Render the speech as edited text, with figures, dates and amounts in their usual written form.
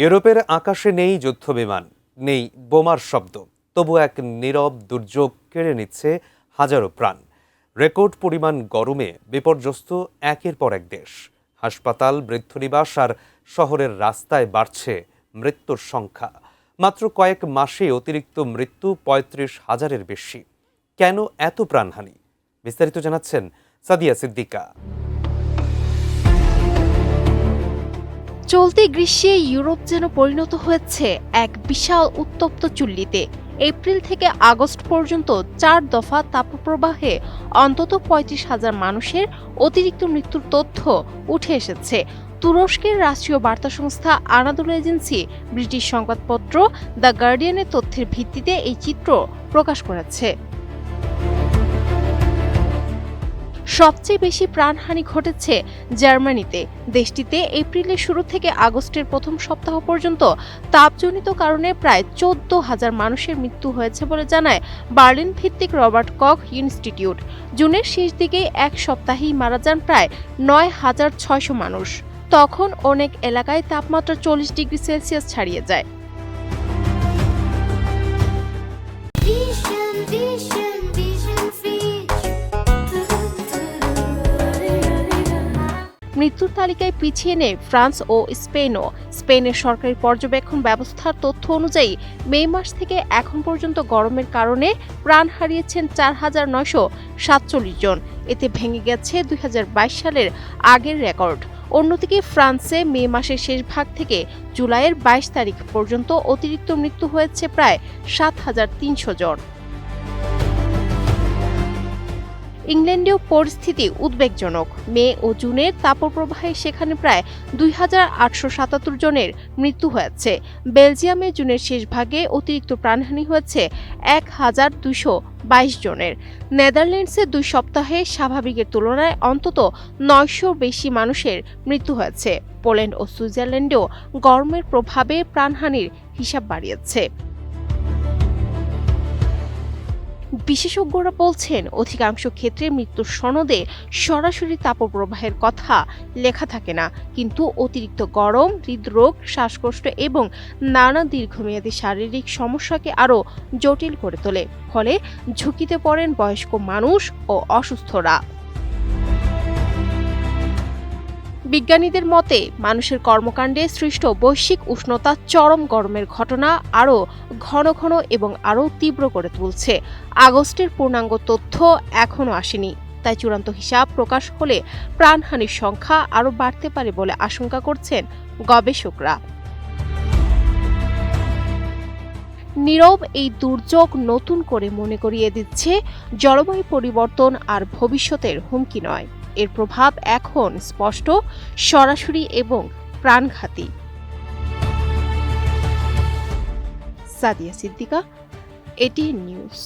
ইউরোপের আকাশে নেই যুদ্ধবিমান, নেই বোমার শব্দ, তবু এক নীরব দুর্যোগ কেড়ে নিচ্ছে হাজারো প্রাণ। রেকর্ড পরিমাণ গরমে বিপর্যস্ত একের পর এক দেশ। হাসপাতাল, বৃদ্ধনিবাস আর শহরের রাস্তায় বাড়ছে মৃত্যুর সংখ্যা। মাত্র কয়েক মাসে অতিরিক্ত মৃত্যু ৩৫,০০০-এর বেশি। কেন এত প্রাণহানি? বিস্তারিত জানাচ্ছেন সাদিয়া সিদ্দিকা। চলতি গ্রীষ্মে ইউরোপ যেন পরিণত হয়েছে এক বিশাল উত্তপ্ত চুল্লিতে। এপ্রিল থেকে আগস্ট পর্যন্ত ৪ দফা তাপপ্রবাহে অন্তত ৩৫,০০০ মানুষের অতিরিক্ত মৃত্যুর তথ্য উঠে এসেছে। তুরস্কের রাষ্ট্রীয় বার্তা সংস্থা আনাদোলু এজেন্সি, ব্রিটিশ সংবাদপত্র দ্য গার্ডিয়ানের তথ্যের ভিত্তিতে এই চিত্র প্রকাশ করেছে। সবচেয়ে বেশি প্রাণহানি ঘটেছে জার্মানিতে। দেশটিতে এপ্রিলের শুরু থেকে আগস্টের প্রথম সপ্তাহ পর্যন্ত তাপজনিত কারণে প্রায় ১৪,০০০ মানুষের মৃত্যু হয়েছে বলে জানায় বার্লিন ভিত্তিক রবার্ট কখ ইনস্টিটিউট। জুনের শেষ দিকেই এক সপ্তাহেই মারা যান প্রায় ৯,৬০০ মানুষ। তখন অনেক এলাকায় তাপমাত্রা ৪০ ডিগ্রি সেলসিয়াস ছাড়িয়ে যায়। মৃত্যুর তালিকায় পিছিয়ে নেই ফ্রান্স ও স্পেনও। স্পেনের সরকারি পর্যবেক্ষণ ব্যবস্থার তথ্য অনুযায়ী মে মাস থেকে এখন পর্যন্ত গরমের কারণে প্রাণ হারিয়েছেন ৪,৯৪৭ জন। এতে ভেঙে গেছে ২০২২ সালের আগের রেকর্ড। অন্যদিকে ফ্রান্সে মে মাসের শেষ ভাগ থেকে জুলাইয়ের ২২ তারিখ পর্যন্ত অতিরিক্ত মৃত্যু হয়েছে প্রায় ৭,৩০০ জন। ইংল্যান্ডেও পরিস্থিতি উদ্বেগজনক। মে ও জুনের তাপপ্রবাহে সেখানে প্রায় ২,৮৭৭ জনের মৃত্যু হয়েছে। বেলজিয়ামে জুনের শেষ ভাগে অতিরিক্ত প্রাণহানি হয়েছে ১,২২২ জনের। নেদারল্যান্ডসে ২ সপ্তাহে স্বাভাবিকের তুলনায় অন্তত ৯০০ বেশি মানুষের মৃত্যু হয়েছে। পোল্যান্ড ও সুইজারল্যান্ডেও গরমের প্রভাবে প্রাণহানির হিসাব বাড়িয়েছে। বিশেষজ্ঞরা বলছেন, অধিকাংশ ক্ষেত্রে মৃত্যুর সনদে সরাসরি তাপপ্রবাহের কথা লেখা থাকে না, কিন্তু অতিরিক্ত গরম, হৃদরোগ, শ্বাসকষ্ট এবং নানা দীর্ঘমেয়াদী শারীরিক সমস্যাকে আরও জটিল করে তোলে। ফলে ঝুঁকিতে পড়েন বয়স্ক মানুষ ও অসুস্থরা। বিজ্ঞানীদের মতে, মানুষের কর্মকাণ্ডে সৃষ্ট বৈশ্বিক উষ্ণতা চরম গরমের ঘটনা আরও ঘন ঘন এবং আরও তীব্র করে তুলছে। আগস্টের পূর্ণাঙ্গ তথ্য এখনও আসেনি, তাই চূড়ান্ত হিসাব প্রকাশ হলে প্রাণহানির সংখ্যা আরও বাড়তে পারে বলে আশঙ্কা করছেন গবেষকরা। নীরব এই দুর্যোগ নতুন করে মনে করিয়ে দিচ্ছে, জলবায়ু পরিবর্তন আর ভবিষ্যতের হুমকি নয়। এর প্রভাব এখন স্পষ্ট, সরাসরি এবং প্রাণঘাতী। Sadia Siddika, ATN news.